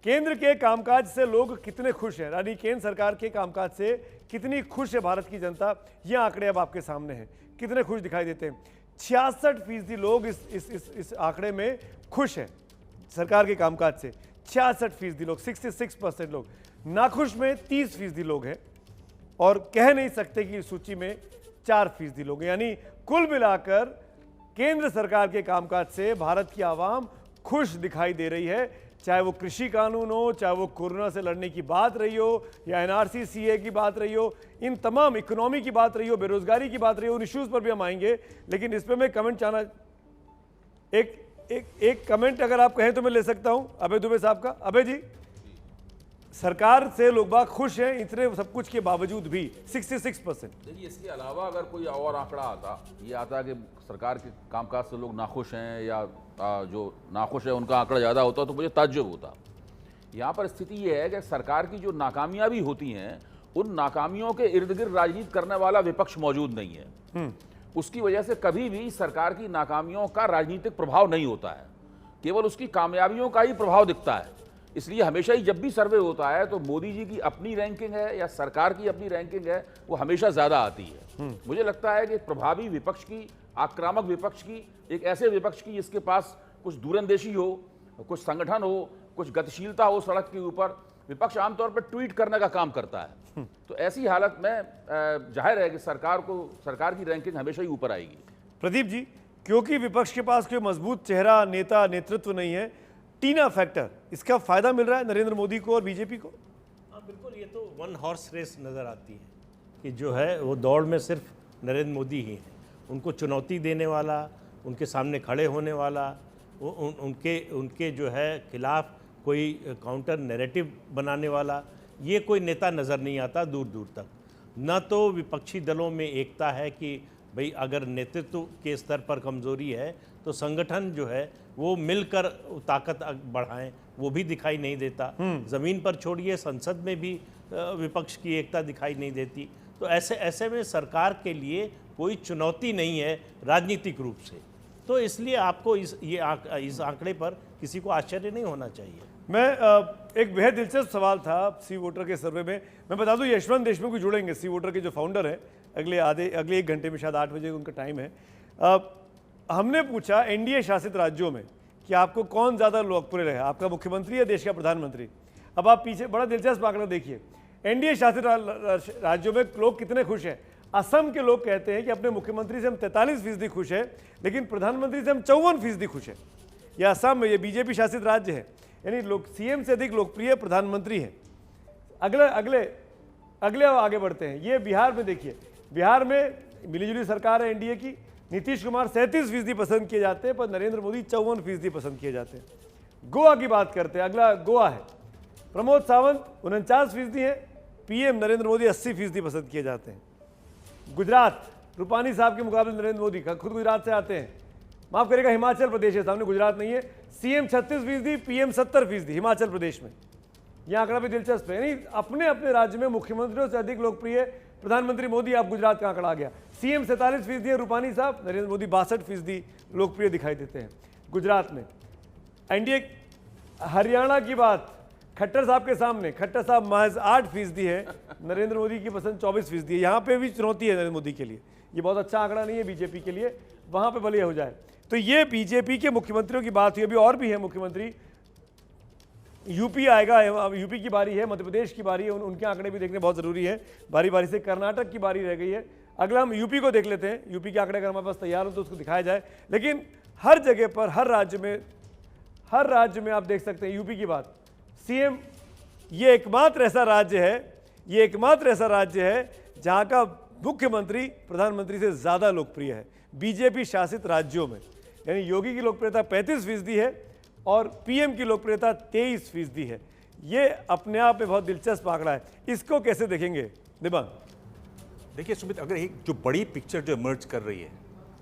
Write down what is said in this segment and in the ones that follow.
केंद्र के कामकाज से लोग कितने खुश हैं, यानी केंद्र सरकार के कामकाज से कितनी खुश है भारत की जनता, ये आंकड़े अब आपके सामने हैं। कितने खुश दिखाई देते हैं? 66% लोग इस आंकड़े में खुश हैं सरकार के कामकाज से। 66% लोग, 66% लोग। नाखुश में 30% लोग हैं और कह नहीं सकते कि इस सूची में 4% लोग हैं। यानी कुल मिलाकर केंद्र सरकार के कामकाज से भारत की आवाम खुश दिखाई दे रही है। चाहे वो कृषि कानून हो, चाहे वो कोरोना से लड़ने की बात रही हो, या एनआरसी सीए की बात रही हो, इन तमाम इकोनॉमी की बात रही हो, बेरोजगारी की बात रही हो, उन इश्यूज पर भी हम आएंगे। लेकिन इस पर मैं कमेंट चाहना, एक कमेंट अगर आप कहें तो मैं ले सकता हूं अभय दुबे साहब का। अभय जी, सरकार से लोग बाग खुश हैं इतने सब कुछ के बावजूद भी 66%। देखिए, इसके अलावा अगर कोई और आंकड़ा आता, ये आता कि सरकार के कामकाज से लोग नाखुश हैं या जो नाखुश है उनका आंकड़ा ज़्यादा होता तो मुझे ताज्जुब होता। यहाँ पर स्थिति ये है कि सरकार की जो नाकामियां भी होती हैं, उन नाकामियों के इर्द गिर्द राजनीति करने वाला विपक्ष मौजूद नहीं है। उसकी वजह से कभी भी सरकार की नाकामियों का राजनीतिक प्रभाव नहीं होता है, केवल उसकी कामयाबियों का ही प्रभाव दिखता है। इसलिए हमेशा ही जब भी सर्वे होता है तो मोदी जी की अपनी रैंकिंग है या सरकार की अपनी रैंकिंग है, वो हमेशा ज़्यादा आती है। मुझे लगता है कि प्रभावी विपक्ष की, आक्रामक विपक्ष की, एक ऐसे विपक्ष की जिसके पास कुछ दूरंदेशी हो, कुछ संगठन हो, कुछ गतिशीलता हो सड़क के ऊपर, विपक्ष आमतौर पर ट्वीट करने का काम करता है। तो ऐसी हालत में जाहिर है कि सरकार की रैंकिंग हमेशा ही ऊपर आएगी। प्रदीप जी, क्योंकि विपक्ष के पास कोई मजबूत चेहरा, नेता, नेतृत्व नहीं है, टीना फैक्टर, इसका फायदा मिल रहा है नरेंद्र मोदी को और बीजेपी को? हाँ बिल्कुल, ये तो वन हॉर्स रेस नज़र आती है कि जो है वो दौड़ में सिर्फ नरेंद्र मोदी ही हैं। उनको चुनौती देने वाला, उनके सामने खड़े होने वाला, उनके जो है खिलाफ कोई काउंटर नैरेटिव बनाने वाला, ये कोई नेता नज़र नहीं आता दूर दूर तक। न तो विपक्षी दलों में एकता है कि भाई अगर नेतृत्व के स्तर पर कमज़ोरी है तो संगठन जो है वो मिलकर ताकत बढ़ाएं, वो भी दिखाई नहीं देता। ज़मीन पर छोड़िए, संसद में भी विपक्ष की एकता दिखाई नहीं देती। तो ऐसे में सरकार के लिए कोई चुनौती नहीं है राजनीतिक रूप से। तो इसलिए आपको इस आंकड़े पर किसी को आश्चर्य नहीं होना चाहिए। मैं एक बेहद दिलचस्प सवाल था सी वोटर के सर्वे में। मैं बता दूं, यशवंत देशमुख भी जुड़ेंगे, सी वोटर के जो फाउंडर हैं, अगले 1 घंटे में, शायद 8 बजे उनका टाइम है। हमने पूछा एनडीए शासित राज्यों में कि आपको कौन ज़्यादा लोकप्रिय रहे, आपका मुख्यमंत्री या देश का प्रधानमंत्री। अब आप पीछे बड़ा दिलचस्प आंकड़ा देखिए, एनडीए शासित राज्यों में लोग कितने खुश हैं। असम के लोग कहते हैं कि अपने मुख्यमंत्री से हम 43% खुश हैं, लेकिन प्रधानमंत्री से हम 54% खुश हैं। यह असम में, ये बीजेपी शासित राज्य है, यानी लोग सीएम से अधिक लोकप्रिय प्रधानमंत्री हैं। अगले आगे बढ़ते हैं। ये बिहार में देखिए, बिहार में मिलीजुली सरकार है एनडीए की। नीतीश कुमार 37% पसंद किए जाते हैं, पर नरेंद्र मोदी 54% पसंद किए जाते हैं। गोवा की बात करते हैं, अगला गोवा है। प्रमोद सावंत 49% है, पीएम नरेंद्र मोदी 80% पसंद किए जाते हैं। गुजरात, रूपानी साहब के मुकाबले नरेंद्र मोदी का, खुद गुजरात से आते हैं, माफ करेगा हिमाचल प्रदेश है सामने, गुजरात नहीं है। सीएम 36%, पीएम 70% हिमाचल प्रदेश में। यह आंकड़ा भी दिलचस्प है, यानी अपने अपने राज्य में मुख्यमंत्रियों से अधिक लोकप्रिय प्रधानमंत्री मोदी। आप गुजरात का आंकड़ा आ गया। सीएम 47% है रूपानी साहब, नरेंद्र मोदी 62% लोकप्रिय दिखाई देते हैं गुजरात में। एनडीए हरियाणा की बात, खट्टर साहब के सामने, खट्टर साहब महज 8% है, नरेंद्र मोदी की पसंद 24% है। यहाँ पे भी चुनौती है नरेंद्र मोदी के लिए, ये बहुत अच्छा आंकड़ा नहीं है बीजेपी के लिए, वहाँ पे भले हो जाए। तो ये बीजेपी के मुख्यमंत्रियों की बात हुई। अभी और भी है मुख्यमंत्री, यूपी आएगा, यूपी की बारी है, मध्य प्रदेश की बारी है, उनके आंकड़े भी देखने बहुत ज़रूरी है। बारी बारी से कर्नाटक की बारी रह गई है। अगला हम यूपी को देख लेते हैं। यूपी के आंकड़े अगर हमारे पास तैयार हो तो उसको दिखाया जाए। लेकिन हर जगह पर, हर राज्य में आप देख सकते हैं यूपी की बात। सीएम, ये एकमात्र ऐसा राज्य है जहाँ का मुख्यमंत्री प्रधानमंत्री से ज़्यादा लोकप्रिय है बीजेपी शासित राज्यों में। यानी योगी की लोकप्रियता 35% है और पीएम की लोकप्रियता 23% है। ये अपने आप में बहुत दिलचस्प आंकड़ा है, इसको कैसे देखेंगे दिबांग? देखिए सुमित, अगर एक जो बड़ी पिक्चर जो इमर्ज कर रही है,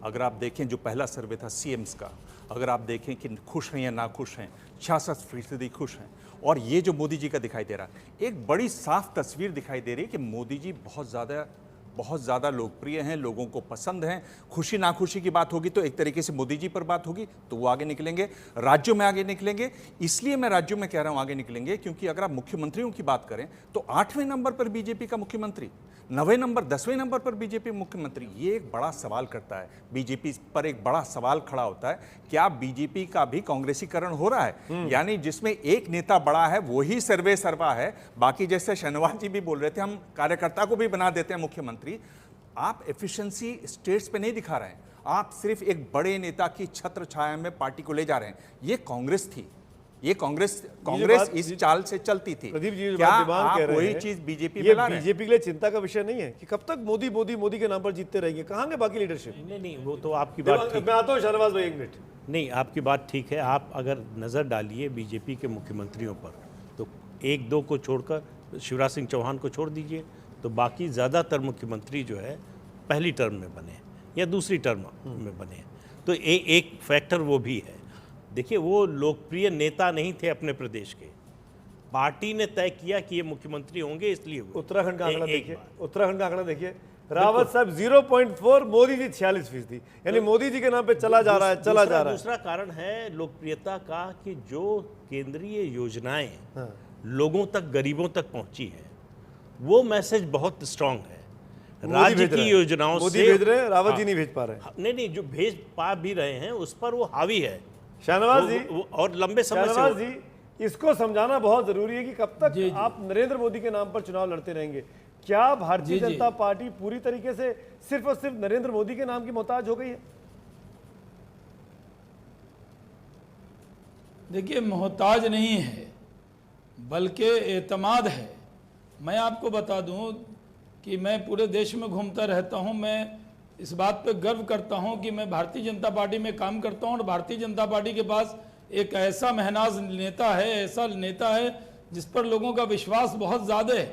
अगर आप देखें जो पहला सर्वे था सीएम्स का, अगर आप देखें कि खुश हैं या ना खुश हैं, 66% खुश हैं, और ये जो मोदी जी का दिखाई दे रहा है, एक बड़ी साफ तस्वीर दिखाई दे रही है कि मोदी जी बहुत ज़्यादा बहुत ज़्यादा लोकप्रिय हैं, लोगों को पसंद हैं। खुशी नाखुशी की बात होगी तो एक तरीके से मोदी जी पर बात होगी तो वो आगे निकलेंगे, राज्यों में आगे निकलेंगे। इसलिए मैं राज्यों में कह रहा हूँ आगे निकलेंगे क्योंकि अगर आप मुख्यमंत्रियों की बात करें तो 8वें नंबर पर बीजेपी का मुख्यमंत्री, 9वें नंबर 10वें नंबर पर बीजेपी मुख्यमंत्री। ये एक बड़ा सवाल करता है, बीजेपी पर एक बड़ा सवाल खड़ा होता है, क्या बीजेपी का भी कांग्रेसीकरण हो रहा है? यानी जिसमें एक नेता बड़ा है वही सर्वे सर्वा है, बाकी जैसे शहनवाज जी भी बोल रहे थे हम कार्यकर्ता को भी बना देते हैं मुख्यमंत्री। आप एफिशिएंसी स्टेट्स पे नहीं दिखा रहे हैं, आप सिर्फ एक बड़े नेता की छत्र छाया में पार्टी को ले जा रहे हैं। ये कांग्रेस थी, ये कांग्रेस इस चाल से चलती थी। प्रदीप जी क्या दिमाग आप कह रहे वही हैं, चीज बीजेपी ये में ला रहे हैं? बीजेपी के लिए चिंता का विषय नहीं है कि कब तक मोदी मोदी मोदी के नाम पर जीतते रहेंगे, कहाँ गए बाकी लीडरशिप? नहीं, वो तो आपकी बात ठीक। मैं आता हूँ शहनवाज भाई, एक मिनट। नहीं, आपकी बात ठीक है। आप अगर नज़र डालिए बीजेपी के मुख्यमंत्रियों पर तो एक दो को छोड़कर शिवराज सिंह चौहान को छोड़ दीजिए तो बाकी ज़्यादातर मुख्यमंत्री जो है पहली टर्म में बने या दूसरी टर्म में बने। तो एक फैक्टर वो भी है। देखिए, वो लोकप्रिय नेता नहीं थे अपने प्रदेश के, पार्टी ने तय किया कि ये मुख्यमंत्री होंगे इसलिए हुए। उत्तराखंड का आंकड़ा एक देखिए, बात। उत्तराखंड का आंकड़ा देखिए, रावत साहब 0.4, मोदी जी 46%, यानी मोदी जी के नाम पे चला जा रहा है, चला जा रहा है। दूसरा कारण है लोकप्रियता का कि जो केंद्रीय योजनाएं लोगों तक, गरीबों तक पहुंची है, वो मैसेज बहुत स्ट्रांग है। राज्य की योजनाओं से मोदी भेज रहे हैं, रावत जी नहीं भेज पा रहे हैं। नहीं, जो भेज पा भी रहे हैं उस पर वो हावी है शहनवाज जी, और लंबे समय से शहनवाज जी, इसको समझाना बहुत जरूरी है कि कब तक आप नरेंद्र मोदी के नाम पर चुनाव लड़ते रहेंगे। क्या भारतीय जनता पार्टी पूरी तरीके से सिर्फ और सिर्फ नरेंद्र मोदी के नाम की मोहताज हो गई है? देखिए, मोहताज नहीं है बल्कि एतमाद है। मैं आपको बता दूं कि मैं पूरे देश में घूमता रहता हूं, मैं इस बात पे गर्व करता हूं कि मैं भारतीय जनता पार्टी में काम करता हूं और भारतीय जनता पार्टी के पास एक ऐसा महनाज नेता है, ऐसा नेता है जिस पर लोगों का विश्वास बहुत ज़्यादा है।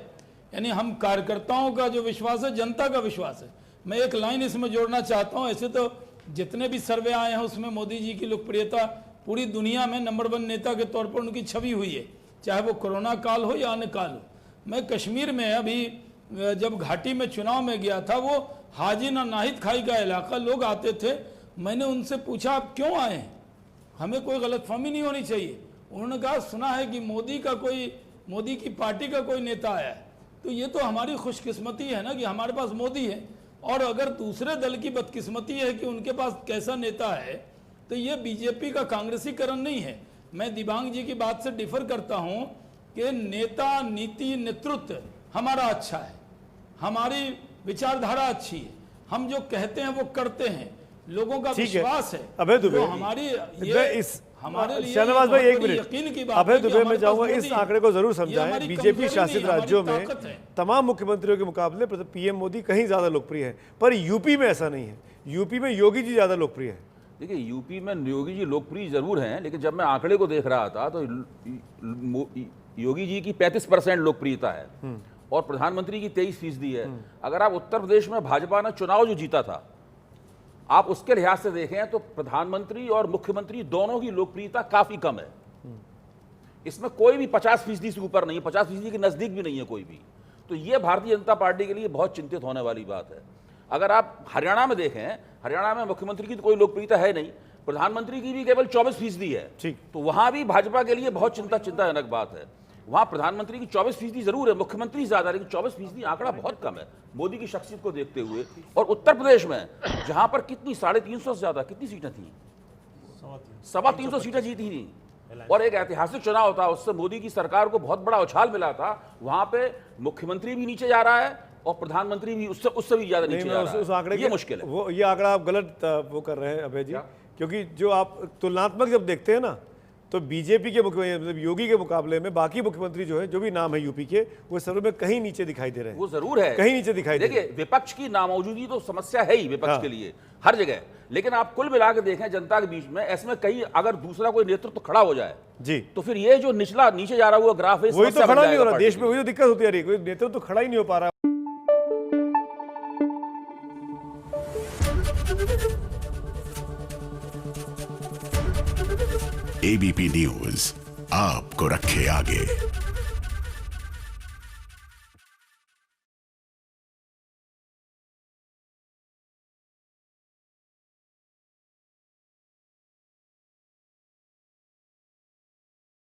यानी हम कार्यकर्ताओं का जो विश्वास है, जनता का विश्वास है। मैं एक लाइन इसमें जोड़ना चाहता हूं, ऐसे तो जितने भी सर्वे आए हैं उसमें मोदी जी की लोकप्रियता पूरी दुनिया में नंबर 1 नेता के तौर पर उनकी छवि हुई है, चाहे वो कोरोना काल हो या अन्य काल हो। मैं कश्मीर में अभी जब घाटी में चुनाव में गया था, वो हाजी नाहिद खाई का इलाका, लोग आते थे, मैंने उनसे पूछा आप क्यों आए हैं, हमें कोई गलतफहमी नहीं होनी चाहिए। उन्होंने कहा सुना है कि मोदी की पार्टी का कोई नेता आया है। तो ये तो हमारी खुशकिस्मती है ना कि हमारे पास मोदी है, और अगर दूसरे दल की बदकिस्मती है कि उनके पास कैसा नेता है, तो ये बीजेपी का कांग्रेसीकरण नहीं है। मैं दिबांग जी की बात से डिफर करता हूं कि नेता, नीति, नेतृत्व हमारा अच्छा है, हमारी विचारधारा अच्छी है, हम जो कहते हैं वो करते हैं, लोगों का विश्वास है। अभय दुबे, तो हमारे लिए शहनवाज भाई एक यकीन की मिनट, बात अभय है कि दुबे, मैं हमारे चाहूंगा पास इस मोदी आंकड़े को जरूर ये समझाएं। हमारी बीजेपी कमजोरी शासित नहीं, हमारी राज्यों में ताकत है। तमाम मुख्यमंत्रियों के मुकाबले पीएम मोदी कहीं ज्यादा लोकप्रिय है, पर यूपी में ऐसा नहीं है। यूपी में योगी जी ज्यादा लोकप्रिय है। देखिए, यूपी में योगी जी लोकप्रिय जरूर हैं, लेकिन जब मैं आंकड़े को देख रहा था तो योगी जी की 35% लोकप्रियता है और प्रधानमंत्री की 23% है। अगर आप उत्तर प्रदेश में भाजपा ने चुनाव जो जीता था, आप उसके लिहाज से देखें तो प्रधानमंत्री और मुख्यमंत्री दोनों की लोकप्रियता काफी कम है। इसमें कोई भी 50% से ऊपर नहीं है, 50% के नजदीक भी नहीं है कोई भी। तो ये भारतीय जनता पार्टी के लिए बहुत चिंतित होने वाली बात है। अगर आप हरियाणा में देखें, हरियाणा में मुख्यमंत्री की तो कोई लोकप्रियता है नहीं, प्रधानमंत्री की भी केवल 24% है। ठीक। तो वहां भी भाजपा के लिए बहुत चिंताजनक बात है। वहां प्रधानमंत्री की 24% जरूर है, मुख्यमंत्री ज्यादा, लेकिन 24% आंकड़ा बहुत कम है मोदी की शख्सियत को देखते हुए। और उत्तर प्रदेश में जहां पर कितनी 350 से ज्यादा कितनी सीटें थी, 325 सीटें जीती थी, और एक ऐतिहासिक चुनाव था, उससे मोदी की सरकार को बहुत बड़ा उछाल मिला था। वहां पे मुख्यमंत्री भी नीचे जा रहा है और प्रधानमंत्री भी उससे भी ज्यादा नीचे जा रहा है। ये मुश्किल है। ये आंकड़ा आप गलत वो कर रहे हैं अभय जी, क्योंकि जो आप तुलनात्मक जब देखते हैं ना, तो बीजेपी के मतलब योगी के मुकाबले में बाकी मुख्यमंत्री जो है, जो भी नाम है यूपी के, वो सर्वे में कहीं नीचे दिखाई दे रहे हैं। वो जरूर है, कहीं नीचे दिखाई दे रहे हैं। देखिए, विपक्ष की नामौजूदगी तो समस्या है ही विपक्ष के लिए हर जगह, लेकिन आप कुल मिला के देखें जनता के बीच में, ऐसे कहीं अगर दूसरा कोई नेतृत्व तो खड़ा हो जाए जी, तो फिर ये जो निचला नीचे जा रहा हुआ ग्राफ है, वही तो खड़ा नहीं हो रहा देश में, वही तो दिक्कत होती है। कोई नेतृत्व तो खड़ा ही नहीं हो पा रहा। एबीपी न्यूज आपको रखे आगे।